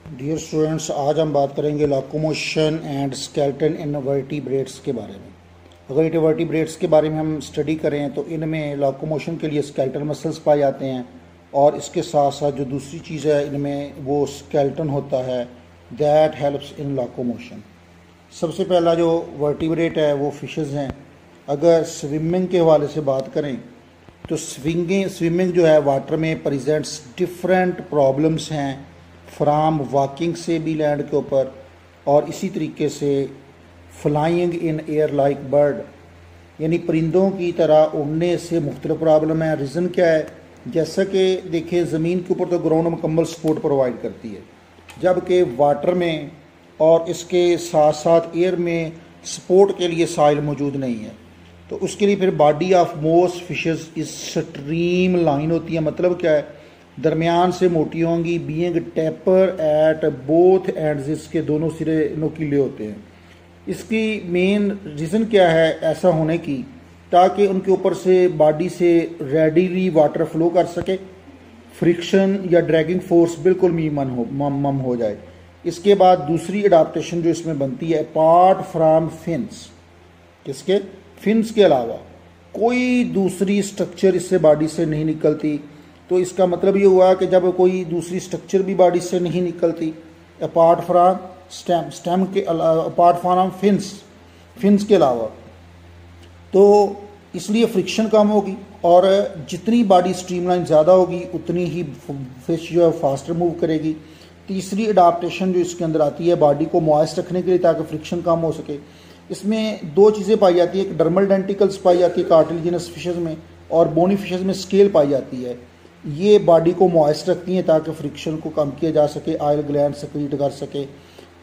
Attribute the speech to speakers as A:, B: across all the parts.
A: Dear students, आज हम बात करेंगे locomotion and skeleton in vertebrates के बारे में। अगर इन वर्टिब्रेट्स के बारे में हम स्टडी करें तो इनमें लोकोमोशन के लिए स्केलेटल मसल्स पाए जाते हैं और इसके साथ साथ जो दूसरी चीज़ है इनमें वो स्केलेटन होता है दैट हेल्प्स इन लोकोमोशन। सबसे पहला जो वर्टिब्रेट है वो फिशेस हैं। अगर स्विमिंग के हवाले से बात करें तो स्विमिंग जो है वाटर में प्रेजेंट्स डिफरेंट प्रॉब्लम्स हैं फ्राम वॉकिंग से भी लैंड के ऊपर और इसी तरीके से flying in air like bird यानी परिंदों की तरह उड़ने से मुख्तलिफ प्रॉब्लम है। रीज़न क्या है? जैसा कि देखें ज़मीन के ऊपर तो ग्राउंड मुकम्मल सपोर्ट प्रोवाइड करती है, जबकि वाटर में और इसके साथ साथ एयर में सपोर्ट के लिए साइल मौजूद नहीं है। तो उसके लिए फिर बॉडी ऑफ मोस्ट फिशेस इस स्ट्रीम लाइन होती है। मतलब क्या है? दरमियान से मोटी होंगी, being taper at both ends, इसके दोनों सिरे नोकीले होते हैं। इसकी मेन रीज़न क्या है ऐसा होने की? ताकि उनके ऊपर से बॉडी से रेडिली वाटर फ्लो कर सके, फ्रिक्शन या ड्रैगिंग फोर्स बिल्कुल मम हो जाए। इसके बाद दूसरी अडाप्टेशन जो इसमें बनती है अपार्ट फ्राम फिन्स, किसके? फिन्स के अलावा कोई दूसरी स्ट्रक्चर इससे बॉडी से नहीं निकलती। तो इसका मतलब ये हुआ कि जब कोई दूसरी स्ट्रक्चर भी बॉडी से नहीं निकलती अपार्ट फ्राम स्टेम के अपार्ट फ्राम फिन्स के अलावा, तो इसलिए फ्रिक्शन कम होगी और जितनी बॉडी स्ट्रीमलाइन ज़्यादा होगी उतनी ही फिश जो है फास्टर मूव करेगी। तीसरी अडाप्टेशन जो इसके अंदर आती है बॉडी को मॉइस्ट रखने के लिए ताकि फ्रिक्शन कम हो सके। इसमें दो चीज़ें पाई जाती है, एक डर्मल डेंटिकल्स पाई जाती है कार्टिलेजिनस फिशेस में और बोनी फिशेस में स्केल पाई जाती है। ये बॉडी को मॉइस्ट रखती हैं ताकि फ्रिक्शन को कम किया जा सके, ऑयल ग्लैंड सेक्रीट कर सके।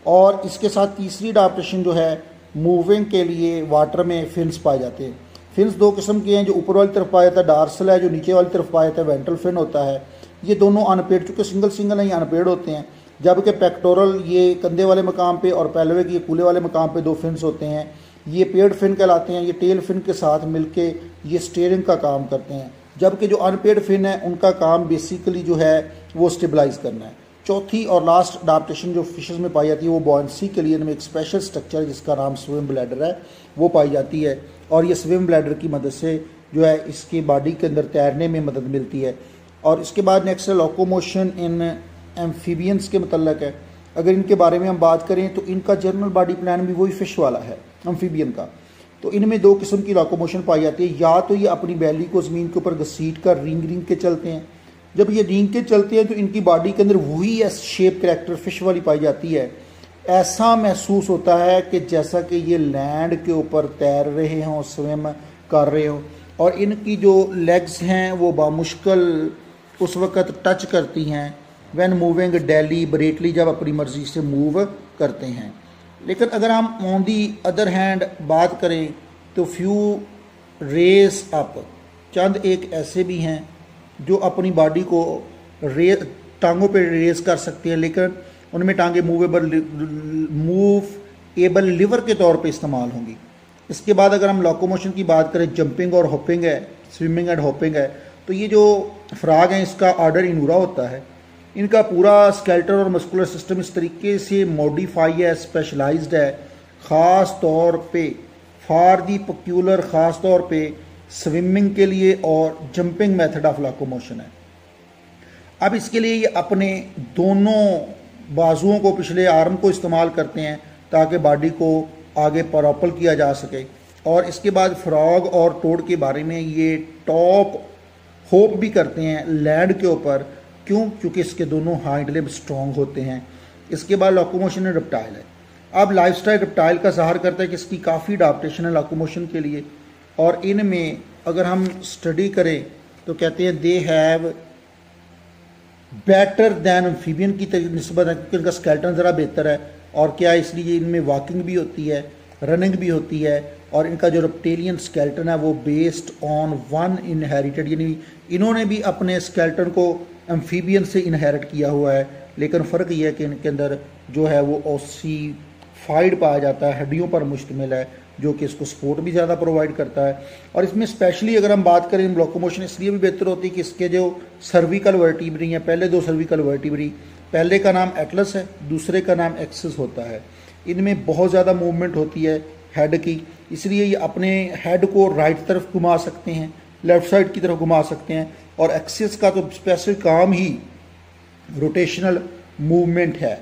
A: और इसके साथ तीसरी अडाप्टेशन जो है मूविंग के लिए वाटर में फिन्स पाए जाते हैं। फिन्स दो किस्म के हैं, जो ऊपर वाली तरफ पाया जाता है डार्सल है, जो नीचे वाली तरफ पाया जाता है वेंट्रल फिन होता है। ये दोनों अनपेड, चूँकि सिंगल नहीं अनपेड होते हैं, जबकि पेक्टोरल ये कंधे वाले मकाम पे और पेल्विक ये कूले वाले मकाम पे दो फिन्स होते हैं। ये पेड फिन कहलाते हैं। ये टेल फिन के साथ मिलके ये स्टीयरिंग का काम करते हैं, जबकि जो अनपेड फिन है उनका काम बेसिकली जो है वो स्टेबलाइज करना है। चौथी और लास्ट अडाप्टेशन जो फिशेस में पाई जाती है वो बॉयंसी के लिए इनमें एक स्पेशल स्ट्रक्चर है जिसका नाम स्विम ब्लैडर है, वो पाई जाती है। और ये स्विम ब्लैडर की मदद से जो है इसकी बॉडी के अंदर तैरने में मदद मिलती है। और इसके बाद नेक्स्ट है लोकोमोशन इन एम्फीबियंस के मतलब है। अगर इनके बारे में हम बात करें तो इनका जनरल बॉडी प्लान भी वही फिश वाला है एम्फीबियन का। तो इनमें दो किस्म की लोकोमोशन पाई जाती है। या तो ये अपनी बैली को ज़मीन के ऊपर घसीट कर रिंग के चलते हैं। जब ये रिंग के चलते हैं तो इनकी बॉडी के अंदर वही एस शेप कैरेक्टर फिश वाली पाई जाती है। ऐसा महसूस होता है कि जैसा कि ये लैंड के ऊपर तैर रहे हों, स्विम कर रहे हों। और इनकी जो लेग्स हैं वो बामुश्किल उस वक़्त टच करती हैं व्हेन मूविंग डेलिबरेटली, जब अपनी मर्ज़ी से मूव करते हैं। लेकिन अगर हम ऑन दी अदर हैंड बात करें तो फ्यू रेस अप, चंद एक ऐसे भी हैं जो अपनी बॉडी को टांगों पे रेस कर सकते हैं, लेकिन उनमें टांगे मूवेबल लिवर के तौर पे इस्तेमाल होंगी। इसके बाद अगर हम लोकोमोशन की बात करें, जंपिंग और हॉपिंग है, स्विमिंग एंड हॉपिंग है, तो ये जो फ्रॉग हैं इसका ऑर्डर इनूरा होता है। इनका पूरा स्केलेटल और मस्कुलर सिस्टम इस तरीके से मॉडिफाई है, स्पेशलाइज्ड है, ख़ास तौर पे फॉर दी पक्यूलर, ख़ास तौर पे स्विमिंग के लिए और जंपिंग मेथड ऑफ लोकोमोशन है। अब इसके लिए ये अपने दोनों बाजुओं को, पिछले आर्म को इस्तेमाल करते हैं ताकि बॉडी को आगे प्रोपल किया जा सके। और इसके बाद फ्रॉग और टोड के बारे में ये टॉप होप भी करते हैं लैंड के ऊपर। क्यों? क्योंकि इसके दोनों हाइंड लिम्ब स्ट्रॉन्ग होते हैं। इसके बाद लोकोमोशन रेप्टाइल है। अब लाइफस्टाइल रेप्टाइल का ज़ाहिर करता है कि इसकी काफ़ी अडाप्टेशन है लोकोमोशन के लिए। और इनमें अगर हम स्टडी करें तो कहते हैं they have better than amphibian की निस्बत है, क्योंकि इनका स्केलेटन ज़रा बेहतर है। और क्या, इसलिए इनमें वॉकिंग भी होती है, रनिंग भी होती है। और इनका जो रेप्टेलियन स्केलेटन है वो बेस्ड ऑन वन इनहेरिटेड, यानी इन्होंने भी अपने स्केलेटन को एम्फीबियन से इनहेरिट किया हुआ है। लेकिन फ़र्क यह है कि इनके अंदर जो है वो ओसीफाइड पाया जाता है, हड्डियों पर मुश्तमिल है। जो कि इसको सपोर्ट भी ज़्यादा प्रोवाइड करता है। और इसमें स्पेशली अगर हम बात करें लोकोमोशन इसलिए भी बेहतर होती है कि इसके जो सर्विकल वर्टिब्री हैं, पहले दो सर्विकल वर्टिब्री, पहले का नाम एटलस है, दूसरे का नाम एक्सिस होता है। इनमें बहुत ज़्यादा मूवमेंट होती है हेड की, इसलिए ये अपने हेड को राइट तरफ घुमा सकते हैं, लेफ़्ट साइड की तरफ घुमा सकते हैं। और एक्सिस का तो स्पेसिफिक काम ही रोटेशनल मूवमेंट है।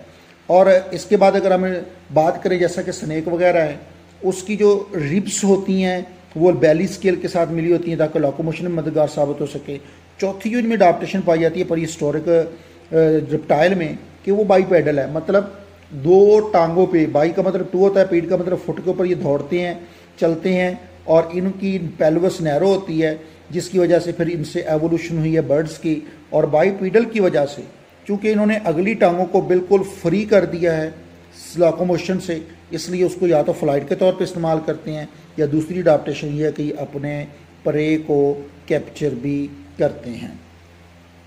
A: और इसके बाद अगर हम बात करें जैसा कि स्नेक वगैरह है, उसकी जो रिब्स होती हैं वो बेली स्केल के साथ मिली होती हैं ताकि लोकोमोशन में मददगार साबित हो सके। चौथी जो इनमें अडाप्टेशन पाई जाती है प्रीहिस्टोरिक रिप्टाइल में कि वो बाईपेडल है, मतलब दो टांगों पे, बाई का मतलब टू होता है, पेड का मतलब फुट के ऊपर ये दौड़ते हैं, चलते हैं। और इनकी पेल्विस नैरो होती है जिसकी वजह से फिर इनसे एवोल्यूशन हुई है बर्ड्स की। और बाईपेडल की वजह से चूँकि इन्होंने अगली टांगों को बिल्कुल फ्री कर दिया है लोकोमोशन से, इसलिए उसको या तो फ्लाइट के तौर पे इस्तेमाल करते हैं या दूसरी अडाप्टेशन ये है कि अपने प्रे को कैप्चर भी करते हैं।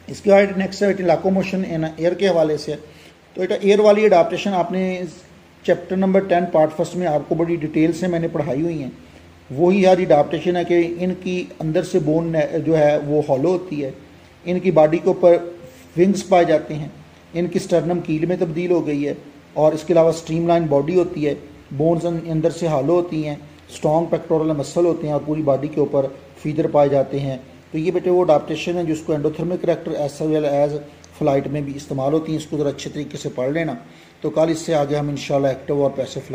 A: इसके बाद नेक्स्ट है लोकोमोशन इन एयर के हवाले से। तो बेटा एयर वाली अडाप्टेशन आपने चैप्टर नंबर 10 पार्ट फर्स्ट में आपको बड़ी डिटेल से मैंने पढ़ाई हुई हैं। वही यार अडाप्टेशन है कि इनकी अंदर से बोन जो है वो हॉलो होती है, इनकी बॉडी के ऊपर विंग्स पाए जाते हैं, इनकी स्टर्नम कील में तब्दील हो गई है। और इसके अलावा स्ट्रीमलाइन बॉडी होती है, बोन्स अंदर से हॉलो होती हैं, स्ट्रॉन्ग पेक्टोरल मसल होते हैं और पूरी बॉडी के ऊपर फीदर पाए जाते हैं। तो ये बेटे वो अडाप्टेशन है जिसको endothermic character as well as flight में भी इस्तेमाल होती हैं। इसको ज़रा अच्छे तरीके से पढ़ लेना, तो कल इससे आगे हम इंशाल्लाह एक्टिव और पैसिव